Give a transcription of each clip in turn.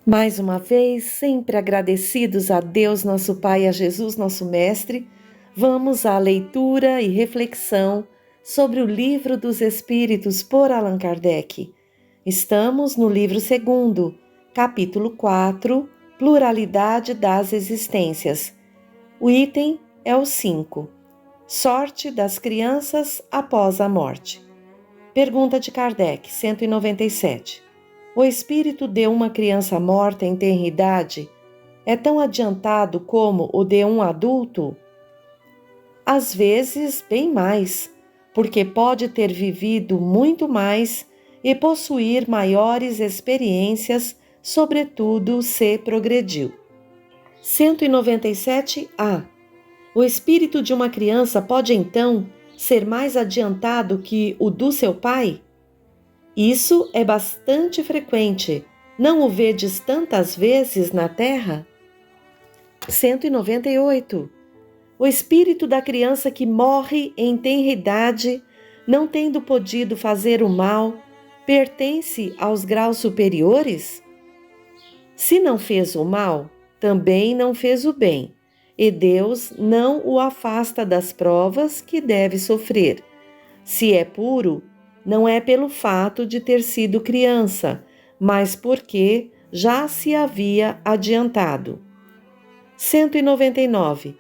Mais uma vez, sempre agradecidos a Deus, nosso Pai, e a Jesus, nosso Mestre, vamos à leitura e reflexão sobre o Livro dos Espíritos por Allan Kardec. Estamos no livro 2º, capítulo 4, Pluralidade das Existências. O item é o 5, Sorte das crianças após a morte. Pergunta de Kardec, 197. O espírito de uma criança morta em tenra idade é tão adiantado como o de um adulto? Às vezes, bem mais, porque pode ter vivido muito mais e possuir maiores experiências, sobretudo se progrediu. 197A. O espírito de uma criança pode então ser mais adiantado que o do seu pai? Isso é bastante frequente. Não o vedes tantas vezes na Terra? 198. O espírito da criança que morre em tenra idade, não tendo podido fazer o mal, pertence aos graus superiores? Se não fez o mal, também não fez o bem, e Deus não o afasta das provas que deve sofrer. Se é puro, não é pelo fato de ter sido criança, mas porque já se havia adiantado. 199.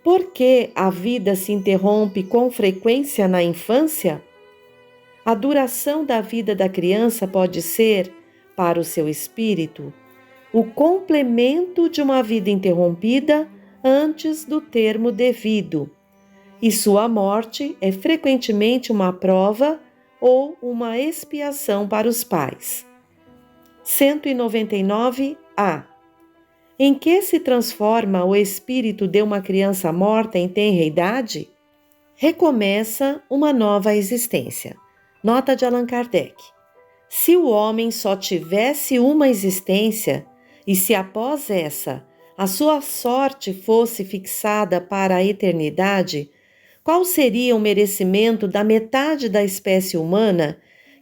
Por que a vida se interrompe com frequência na infância? A duração da vida da criança pode ser, para o seu espírito, o complemento de uma vida interrompida antes do termo devido, e sua morte é frequentemente uma prova ou uma expiação para os pais. 199A. Em que se transforma o espírito de uma criança morta em tenra idade? Recomeça uma nova existência. Nota de Allan Kardec. Se o homem só tivesse uma existência, e se após essa a sua sorte fosse fixada para a eternidade, qual seria o merecimento da metade da espécie humana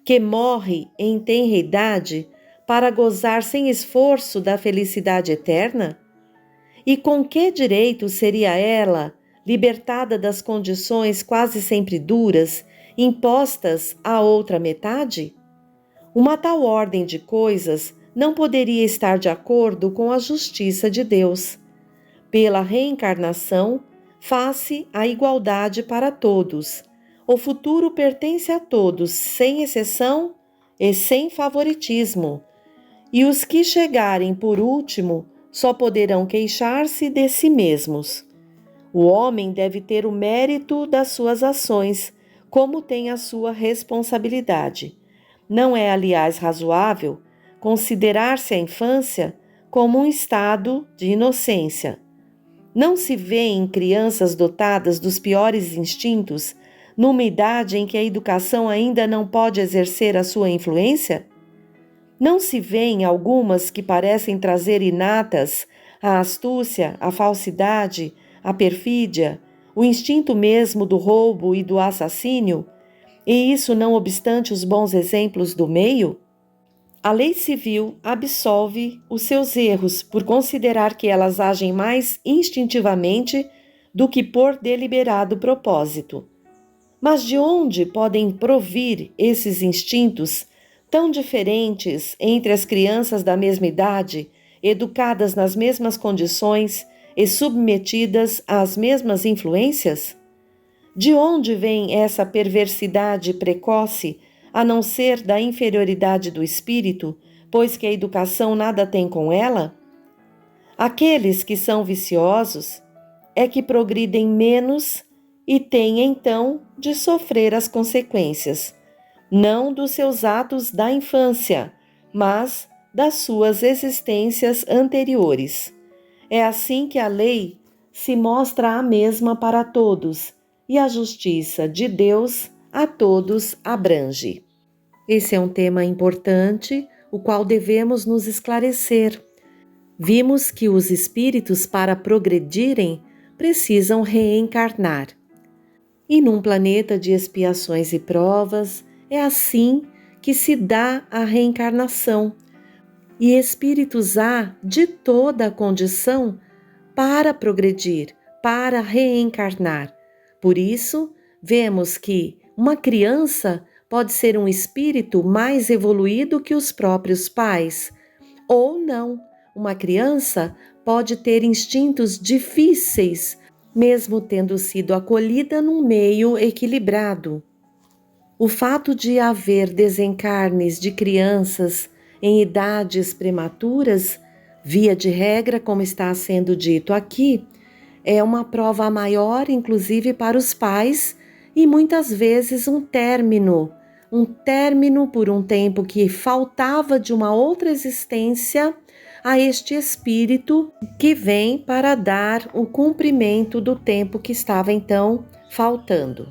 que morre em tenra idade para gozar sem esforço da felicidade eterna? E com que direito seria ela libertada das condições quase sempre duras impostas à outra metade? Uma tal ordem de coisas não poderia estar de acordo com a justiça de Deus. Pela reencarnação, faz-se a igualdade para todos. O futuro pertence a todos, sem exceção e sem favoritismo. E os que chegarem por último só poderão queixar-se de si mesmos. O homem deve ter o mérito das suas ações, como tem a sua responsabilidade. Não é, aliás, razoável considerar-se a infância como um estado de inocência. Não se vê em crianças dotadas dos piores instintos, numa idade em que a educação ainda não pode exercer a sua influência? Não se vê em algumas que parecem trazer inatas a astúcia, a falsidade, a perfídia, o instinto mesmo do roubo e do assassínio, e isso não obstante os bons exemplos do meio? A lei civil absolve os seus erros por considerar que elas agem mais instintivamente do que por deliberado propósito. Mas de onde podem provir esses instintos tão diferentes entre as crianças da mesma idade, educadas nas mesmas condições e submetidas às mesmas influências? De onde vem essa perversidade precoce, a não ser da inferioridade do espírito, pois que a educação nada tem com ela? Aqueles que são viciosos é que progridem menos e têm então de sofrer as consequências, não dos seus atos da infância, mas das suas existências anteriores. É assim que a lei se mostra a mesma para todos, e a justiça de Deus a todos abrange. Esse é um tema importante, o qual devemos nos esclarecer. Vimos que os espíritos, para progredirem, precisam reencarnar. E num planeta de expiações e provas, é assim que se dá a reencarnação. e espíritos há de toda a condição para progredir, para reencarnar. Por isso, vemos que uma criança pode ser um espírito mais evoluído que os próprios pais, ou não. Uma criança pode ter instintos difíceis, mesmo tendo sido acolhida num meio equilibrado. O fato de haver desencarnes de crianças em idades prematuras, via de regra, como está sendo dito aqui, é uma prova maior, inclusive para os pais, e muitas vezes um término por um tempo que faltava de uma outra existência a este espírito que vem para dar o cumprimento do tempo que estava então faltando.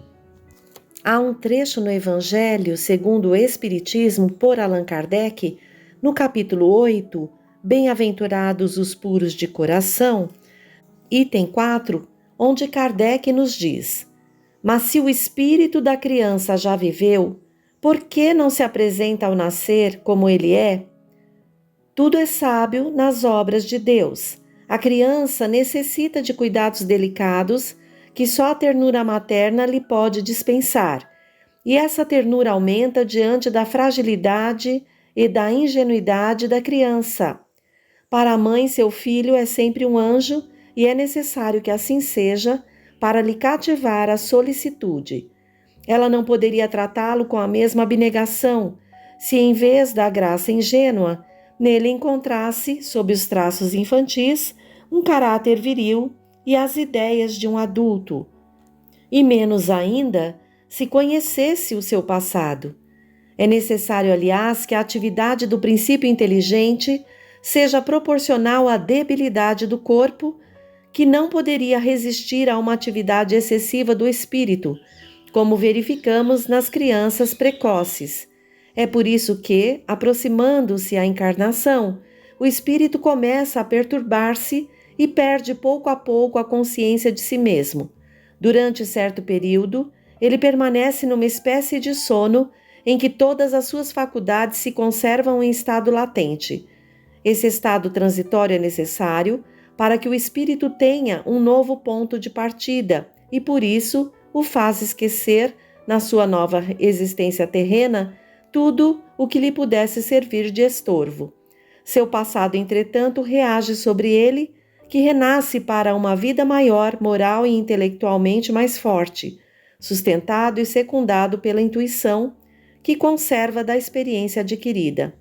Há um trecho no Evangelho segundo o Espiritismo por Allan Kardec, no capítulo 8, Bem-aventurados os puros de coração, item 4, onde Kardec nos diz: mas se o espírito da criança já viveu, por que não se apresenta ao nascer como ele é? Tudo é sábio nas obras de Deus. A criança necessita de cuidados delicados que só a ternura materna lhe pode dispensar. E essa ternura aumenta diante da fragilidade e da ingenuidade da criança. Para a mãe, seu filho é sempre um anjo e é necessário que assim seja para lhe cativar a solicitude. Ela não poderia tratá-lo com a mesma abnegação se, em vez da graça ingênua, nele encontrasse, sob os traços infantis, um caráter viril e as ideias de um adulto, e menos ainda se conhecesse o seu passado. É necessário, aliás, que a atividade do princípio inteligente seja proporcional à debilidade do corpo, que não poderia resistir a uma atividade excessiva do espírito, como verificamos nas crianças precoces. É por isso que, aproximando-se a encarnação, o espírito começa a perturbar-se e perde pouco a pouco a consciência de si mesmo. Durante certo período, ele permanece numa espécie de sono em que todas as suas faculdades se conservam em estado latente. Esse estado transitório é necessário para que o espírito tenha um novo ponto de partida e, por isso, o faz esquecer, na sua nova existência terrena, tudo o que lhe pudesse servir de estorvo. Seu passado, entretanto, reage sobre ele, que renasce para uma vida maior, moral e intelectualmente mais forte, sustentado e secundado pela intuição, que conserva da experiência adquirida.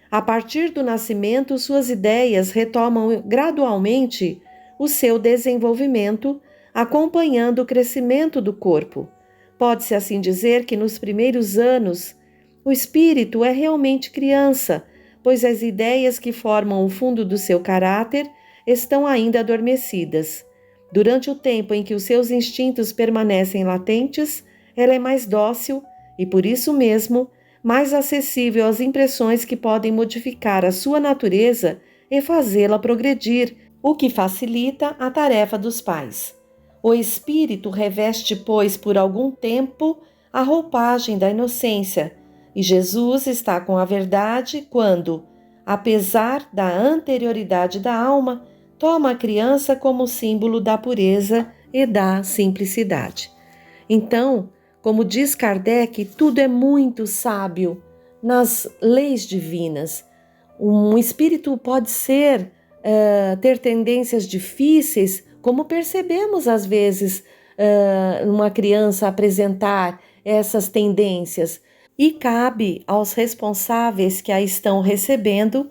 A partir do nascimento, suas ideias retomam gradualmente o seu desenvolvimento, acompanhando o crescimento do corpo. Pode-se assim dizer que nos primeiros anos, o espírito é realmente criança, pois as ideias que formam o fundo do seu caráter estão ainda adormecidas. Durante o tempo em que os seus instintos permanecem latentes, ela é mais dócil e, por isso mesmo, mais acessível às impressões que podem modificar a sua natureza e fazê-la progredir, o que facilita a tarefa dos pais. O espírito reveste, pois, por algum tempo, a roupagem da inocência, e Jesus está com a verdade quando, apesar da anterioridade da alma, toma a criança como símbolo da pureza e da simplicidade. Então, como diz Kardec, tudo é muito sábio nas leis divinas. Um espírito pode ter tendências difíceis, como percebemos às vezes uma criança apresentar essas tendências, e cabe aos responsáveis que a estão recebendo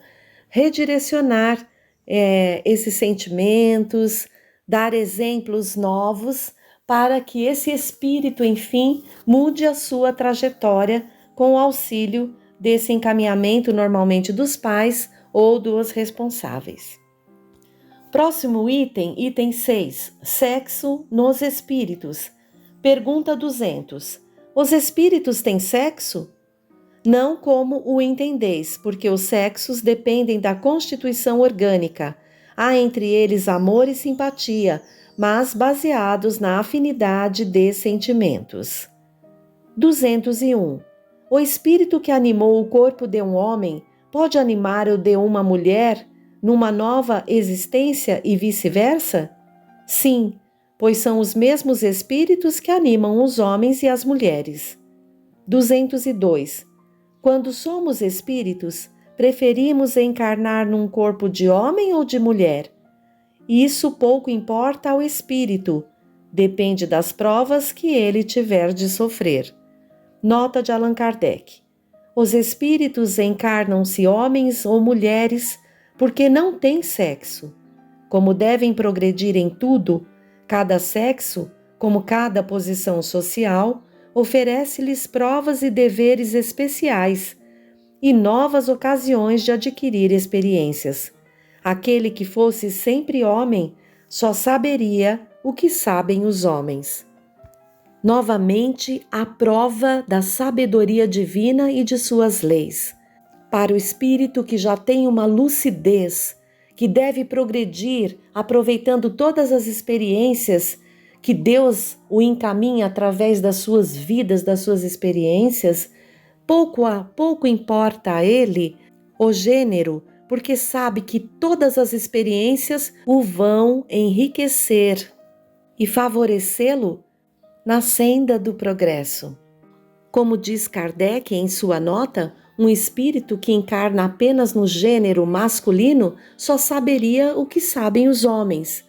redirecionar esses sentimentos, dar exemplos novos para que esse espírito, enfim, mude a sua trajetória com o auxílio desse encaminhamento normalmente dos pais ou dos responsáveis. Próximo item, item 6, sexo nos espíritos. Pergunta 200. Os espíritos têm sexo? Não como o entendeis, porque os sexos dependem da constituição orgânica. Há entre eles amor e simpatia, mas baseados na afinidade de sentimentos. 201. O espírito que animou o corpo de um homem pode animar o de uma mulher numa nova existência e vice-versa? Sim, pois são os mesmos espíritos que animam os homens e as mulheres. 202. Quando somos espíritos, preferimos encarnar num corpo de homem ou de mulher? Isso pouco importa ao espírito, depende das provas que ele tiver de sofrer. Nota de Allan Kardec. Os espíritos encarnam-se homens ou mulheres porque não têm sexo. Como devem progredir em tudo, cada sexo, como cada posição social, oferece-lhes provas e deveres especiais e novas ocasiões de adquirir experiências. Aquele que fosse sempre homem só saberia o que sabem os homens. Novamente, a prova da sabedoria divina e de suas leis. Para o espírito que já tem uma lucidez, que deve progredir aproveitando todas as experiências que Deus o encaminha através das suas vidas, das suas experiências, pouco importa a ele o gênero, porque sabe que todas as experiências o vão enriquecer e favorecê-lo na senda do progresso. Como diz Kardec em sua nota, um espírito que encarna apenas no gênero masculino só saberia o que sabem os homens.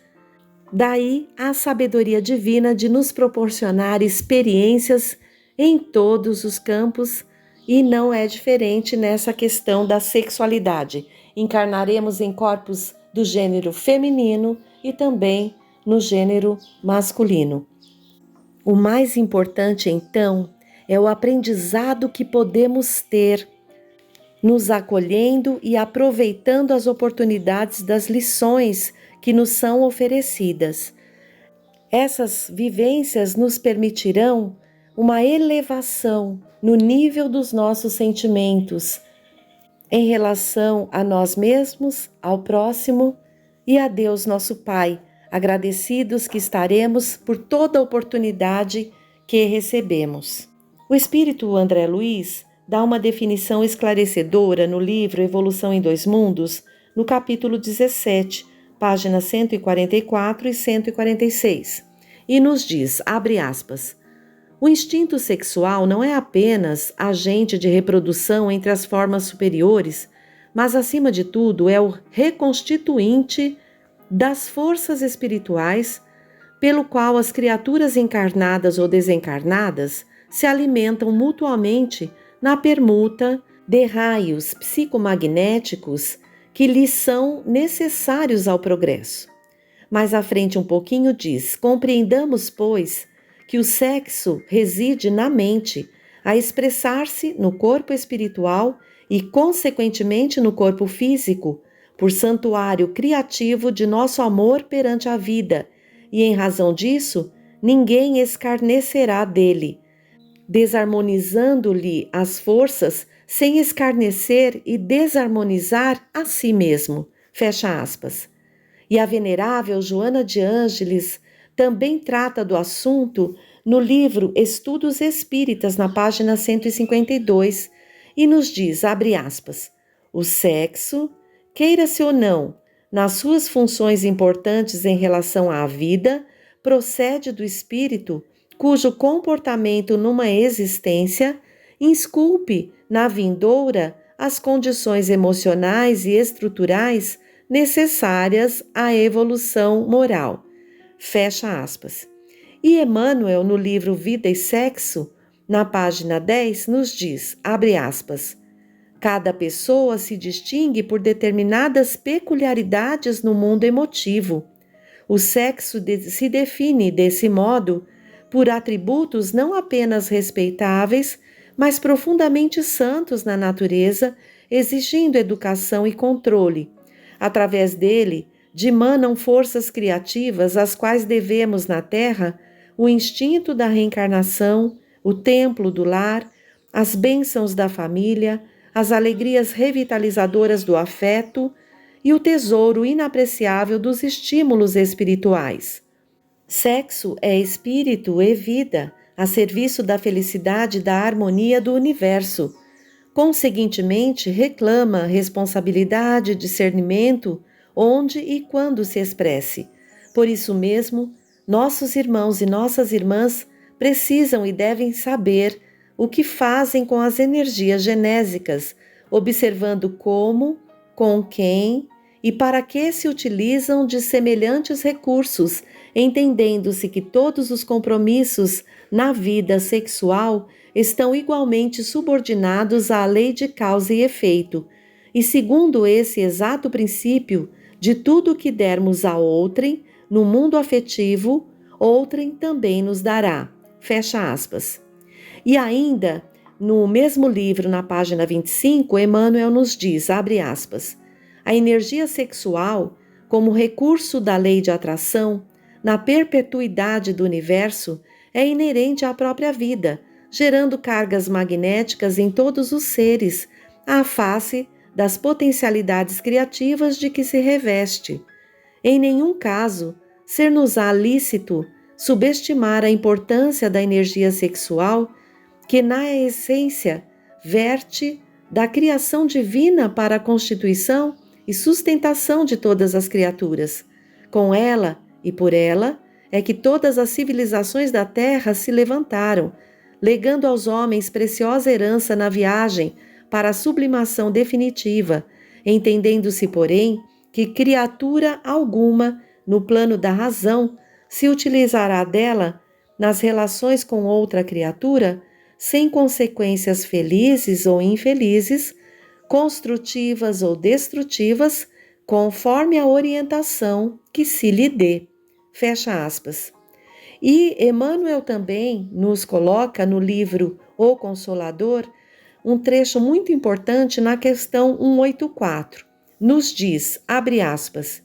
Daí a sabedoria divina de nos proporcionar experiências em todos os campos, e não é diferente nessa questão da sexualidade. Encarnaremos em corpos do gênero feminino e também no gênero masculino. O mais importante, então, é o aprendizado que podemos ter, nos acolhendo e aproveitando as oportunidades das lições que nos são oferecidas. Essas vivências nos permitirão uma elevação no nível dos nossos sentimentos em relação a nós mesmos, ao próximo e a Deus nosso Pai, agradecidos que estaremos por toda a oportunidade que recebemos. O espírito André Luiz dá uma definição esclarecedora no livro Evolução em Dois Mundos, no capítulo 17, páginas 144 e 146, e nos diz, abre aspas, o instinto sexual não é apenas agente de reprodução entre as formas superiores, mas, acima de tudo, é o reconstituinte das forças espirituais pelo qual as criaturas encarnadas ou desencarnadas se alimentam mutuamente na permuta de raios psicomagnéticos que lhes são necessários ao progresso. Mais à frente um pouquinho diz, compreendamos, pois, que o sexo reside na mente, a expressar-se no corpo espiritual e, consequentemente, no corpo físico, por santuário criativo de nosso amor perante a vida, e em razão disso, ninguém escarnecerá dele, desarmonizando-lhe as forças sem escarnecer e desarmonizar a si mesmo. Fecha aspas. E a venerável Joana de Ângeles também trata do assunto no livro Estudos Espíritas, na página 152, e nos diz, abre aspas, o sexo, queira-se ou não, nas suas funções importantes em relação à vida, procede do espírito, cujo comportamento numa existência insculpe na vindoura as condições emocionais e estruturais necessárias à evolução moral. Fecha aspas. E Emmanuel, no livro Vida e Sexo, na página 10, nos diz, abre aspas, cada pessoa se distingue por determinadas peculiaridades no mundo emotivo. O sexo se define, desse modo, por atributos não apenas respeitáveis, mas profundamente santos na natureza, exigindo educação e controle. Através dele, dimanam forças criativas às quais devemos na Terra o instinto da reencarnação, o templo do lar, as bênçãos da família, as alegrias revitalizadoras do afeto e o tesouro inapreciável dos estímulos espirituais. Sexo é espírito e vida, a serviço da felicidade e da harmonia do universo. Conseguintemente, reclama responsabilidade, discernimento, onde e quando se expresse. Por isso mesmo, nossos irmãos e nossas irmãs precisam e devem saber o que fazem com as energias genésicas, observando como, com quem e para que se utilizam de semelhantes recursos, entendendo-se que todos os compromissos na vida sexual estão igualmente subordinados à lei de causa e efeito, e segundo esse exato princípio, de tudo que dermos a outrem, no mundo afetivo, outrem também nos dará. Fecha aspas. E ainda, no mesmo livro, na página 25, Emmanuel nos diz, abre aspas, a energia sexual, como recurso da lei de atração, na perpetuidade do universo, é inerente à própria vida, gerando cargas magnéticas em todos os seres, à face das potencialidades criativas de que se reveste. Em nenhum caso, ser-nos-á lícito subestimar a importância da energia sexual, que na essência verte da criação divina para a constituição e sustentação de todas as criaturas. Com ela e por ela é que todas as civilizações da Terra se levantaram, legando aos homens preciosa herança na viagem para a sublimação definitiva, entendendo-se, porém, que criatura alguma, no plano da razão, se utilizará dela nas relações com outra criatura, sem consequências felizes ou infelizes, construtivas ou destrutivas, conforme a orientação que se lhe dê. Fecha aspas. E Emmanuel também nos coloca no livro O Consolador um trecho muito importante na questão 184. Nos diz, abre aspas,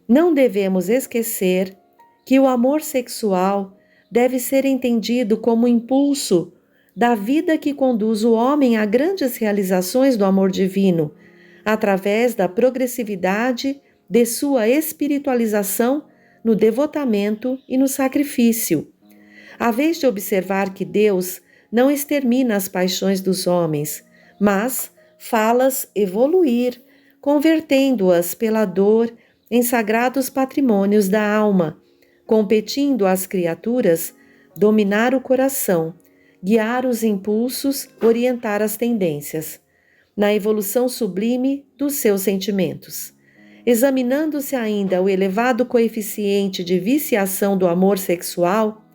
não devemos esquecer que o amor sexual deve ser entendido como impulso da vida que conduz o homem a grandes realizações do amor divino, através da progressividade de sua espiritualização no devotamento e no sacrifício. A vez de observar que Deus não extermina as paixões dos homens, mas fá-las evoluir, convertendo-as pela dor em sagrados patrimônios da alma, competindo às criaturas dominar o coração, guiar os impulsos, orientar as tendências, na evolução sublime dos seus sentimentos. Examinando-se ainda o elevado coeficiente de viciação do amor sexual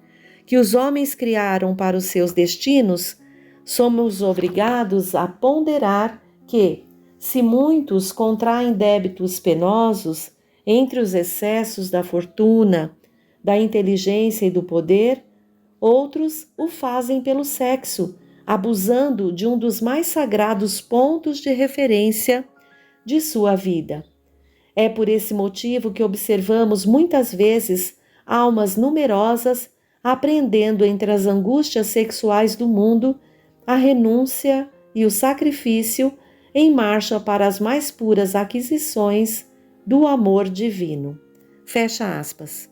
que os homens criaram para os seus destinos, somos obrigados a ponderar que, se muitos contraem débitos penosos entre os excessos da fortuna, da inteligência e do poder, outros o fazem pelo sexo, abusando de um dos mais sagrados pontos de referência de sua vida. É por esse motivo que observamos muitas vezes almas numerosas aprendendo entre as angústias sexuais do mundo a renúncia e o sacrifício em marcha para as mais puras aquisições do amor divino. Fecha aspas.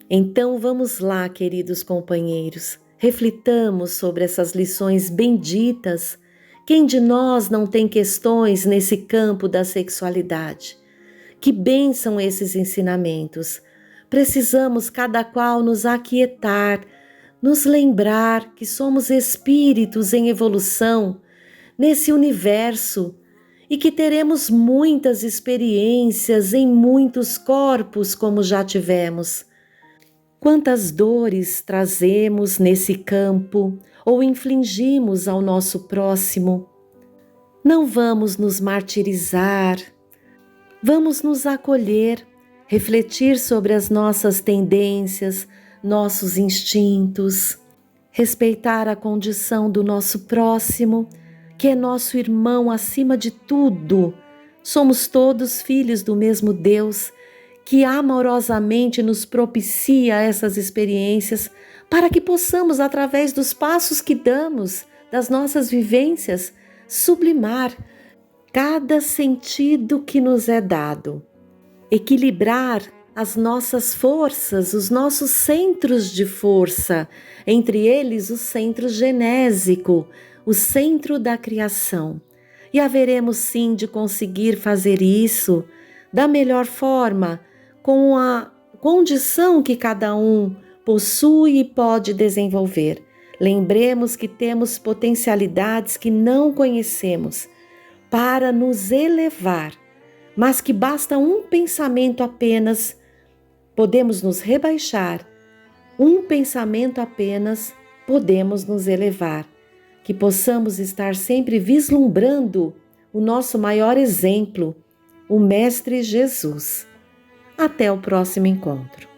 Então vamos lá, queridos companheiros, reflitamos sobre essas lições benditas. Quem de nós não tem questões nesse campo da sexualidade? Que bênção esses ensinamentos! Precisamos cada qual nos aquietar, nos lembrar que somos espíritos em evolução nesse universo e que teremos muitas experiências em muitos corpos como já tivemos. Quantas dores trazemos nesse campo ou infligimos ao nosso próximo? Não vamos nos martirizar, vamos nos acolher, refletir sobre as nossas tendências, nossos instintos, respeitar a condição do nosso próximo, que é nosso irmão acima de tudo. Somos todos filhos do mesmo Deus, que amorosamente nos propicia essas experiências para que possamos, através dos passos que damos, das nossas vivências, sublimar cada sentido que nos é dado. Equilibrar as nossas forças, os nossos centros de força, entre eles o centro genésico, o centro da criação. E haveremos sim de conseguir fazer isso da melhor forma, com a condição que cada um possui e pode desenvolver. Lembremos que temos potencialidades que não conhecemos para nos elevar, mas que basta um pensamento apenas, podemos nos rebaixar. Um pensamento apenas, podemos nos elevar. Que possamos estar sempre vislumbrando o nosso maior exemplo, o Mestre Jesus. Até o próximo encontro.